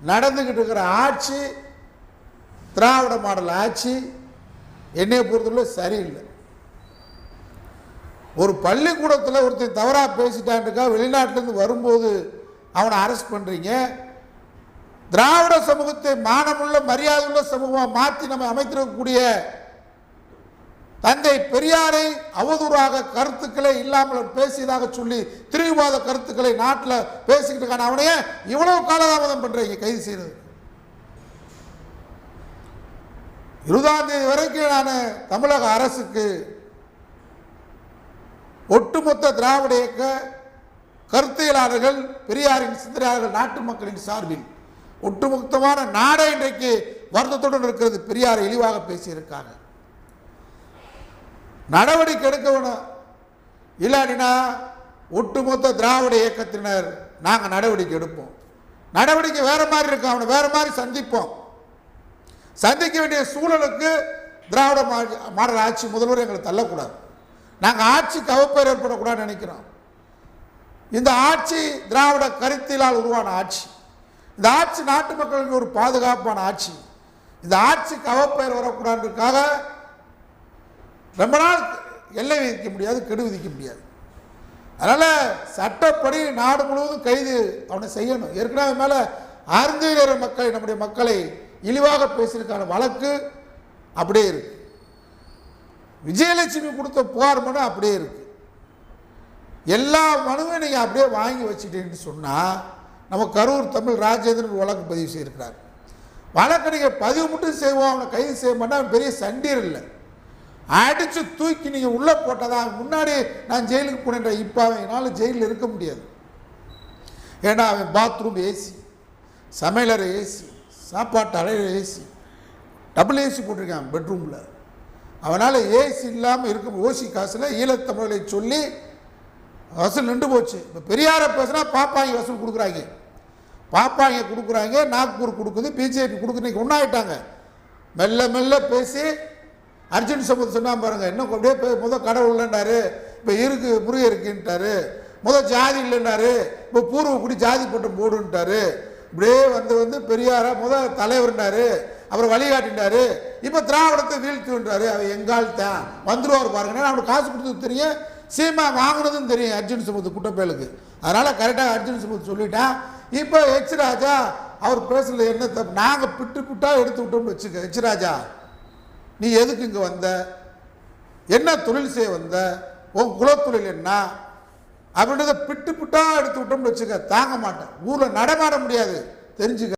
நடந்துக்கிட்டு இருக்கிற ஆட்சி திராவிட மாடல் ஆட்சி என்னைய பொறுத்தவரை சரியில்லை. ஒரு பள்ளிக்கூடத்தில் ஒருத்தர் தவறாக பேசிட்டான்னுக்கா வெளிநாட்டிலேருந்து வரும்போது அவனை அரெஸ்ட் பண்ணுறீங்க. திராவிட சமூகத்தை மானமுள்ள மரியாதையுள்ள சமூகமாக மாற்றி நம்ம அமைத்திருக்கக்கூடிய தந்தை பெரியாரை அவதூறாக கருத்துக்களை இல்லாமல் பேசியதாக சொல்லி திரிவாத கருத்துக்களை நாட்டில் பேசிக்கிட்டு இருக்கான அவனையே இவ்வளவு காலதாமதம் பண்றீங்க கைது செய்யறது. 20ஆம் தேதி வரைக்கும் நான் தமிழக அரசுக்கு ஒட்டுமொத்த திராவிட இயக்க கருத்தியலாளர்கள் பெரியாரின் சிந்தனையாளர்கள் நாட்டு மக்களின் சார்பில் ஒட்டுமொத்தமான நாடே இன்றைக்கு வருத்தத்துடன் இருக்கிறது. பெரியாரை இழிவாக பேசியிருக்காங்க. நடவடிக்கை எடுக்க வேணும். இல்லாட்டினா ஒட்டுமொத்த திராவிட இயக்கத்தினர் நாங்கள் நடவடிக்கை எடுப்போம். நடவடிக்கை வேற மாதிரி இருக்கும். அவனை வேற மாதிரி சந்திப்போம். சந்திக்க வேண்டிய சூழலுக்கு திராவிட மாடல் ஆட்சி முதல்வர் எங்களை தள்ளக்கூடாது. நாங்கள் ஆட்சிக்கு அவப்பெயர் ஏற்படக்கூடாதுன்னு நினைக்கிறோம். இந்த ஆட்சி திராவிட கருத்தியலால் உருவான ஆட்சி. இந்த ஆட்சி நாட்டு மக்களுக்கு ஒரு பாதுகாப்பான ஆட்சி. இந்த ஆட்சிக்கு அவப்பெயர் வரக்கூடாதுக்காக ரொம்ப நாள் எல்லை விதிக்க முடியாது, கெடு விதிக்க முடியாது. அதனால் சட்டப்படி நாடு முழுவதும் கைது அவனை செய்யணும். ஏற்கனவே மேலே அருந்ததியர் மக்களை நம்முடைய மக்களை இழிவாக பேசியிருக்கான வழக்கு அப்படியே இருக்கு. விஜயலட்சுமி கொடுத்த புகார் மனு அப்படியே இருக்கு. எல்லா மனுவையும் நீங்கள் அப்படியே வாங்கி வச்சுட்டேன்னு சொன்னால் நம்ம கரூர் தமிழ் ராஜேந்திரன் வழக்கு பதிவு செய்திருக்கிறார். வழக்கு நீங்கள் பதிவு மட்டும் செய்வோம், அவனை கைது செய்ய மாட்டால் பெரிய சண்டீர் இல்லை. அடித்து தூக்கி நீங்கள் உள்ளே போட்டதான். முன்னாடி நான் ஜெயிலுக்கு போனேன். இப்போ அவன் என்னால் ஜெயிலில் இருக்க முடியாது. ஏன்னா அவன் பாத்ரூம் ஏசி, சமையலறை ஏசி, சாப்பாட்டு அறையில் ஏசி, டபுள் ஏசி போட்டிருக்கான் பெட்ரூமில். அவனால் ஏசி இல்லாமல் இருக்கும். ஓசி காசில் ஈழத்தமிழரை சொல்லி வசூல் நின்று போச்சு. இப்போ பெரியாரை பேசுனா பாப்பாங்க வசூல் கொடுக்குறாங்க. பாப்பாங்க கொடுக்குறாங்க, நாக்பூர் கொடுக்குது, பிஜேபி கொடுக்குது. ஒன்றாயிட்டாங்க. மெல்ல மெல்ல பேசி அர்ஜுன் சம்பத் சொன்னா பாருங்க, இன்னும் அப்படியே முதல் கடவுள் இல்லைன்னாரு, இப்போ இருக்கு முருகை இருக்குன்ட்டாரு. முதல் ஜாதி இல்லைன்னாரு, இப்போ பூர்வ குடி ஜாதி பட்டம் போடுன்ட்டாரு. இப்படியே வந்து பெரியார முதல் தலைவர்னாரு, அப்புறம் வழிகாட்டினாரு. இப்போ திராவிடத்தை வீழ்த்துன்றாரு. அவன் எங்கால் தான் வந்துருவார் பாருங்க. அவனுக்கு காசு கொடுத்தது தெரியும், சீமா வாங்கினதும் தெரியும் அர்ஜுன் சம்பத் குட்டப்பயலுக்கு. அதனால் கரெக்டாக அர்ஜுன் சம்பத் சொல்லிட்டான். இப்போ எச் ராஜா அவர் பேசல என்ன தப்பு, நாங்கள் பிட்டு பிட்டா எடுத்து விட்டோம்னு வச்சுக்க. எச் ராஜா நீ எதுக்கு இங்கே வந்த, என்ன தொழில் செய்ய வந்த, உன் குலத்தொழில் என்ன அப்படின்றத பிட்டு பிட்டா எடுத்து விட்டோம்னு வச்சுக்க. தாங்க மாட்டேன். ஊரில் நடமாட முடியாது, தெரிஞ்சுக்க.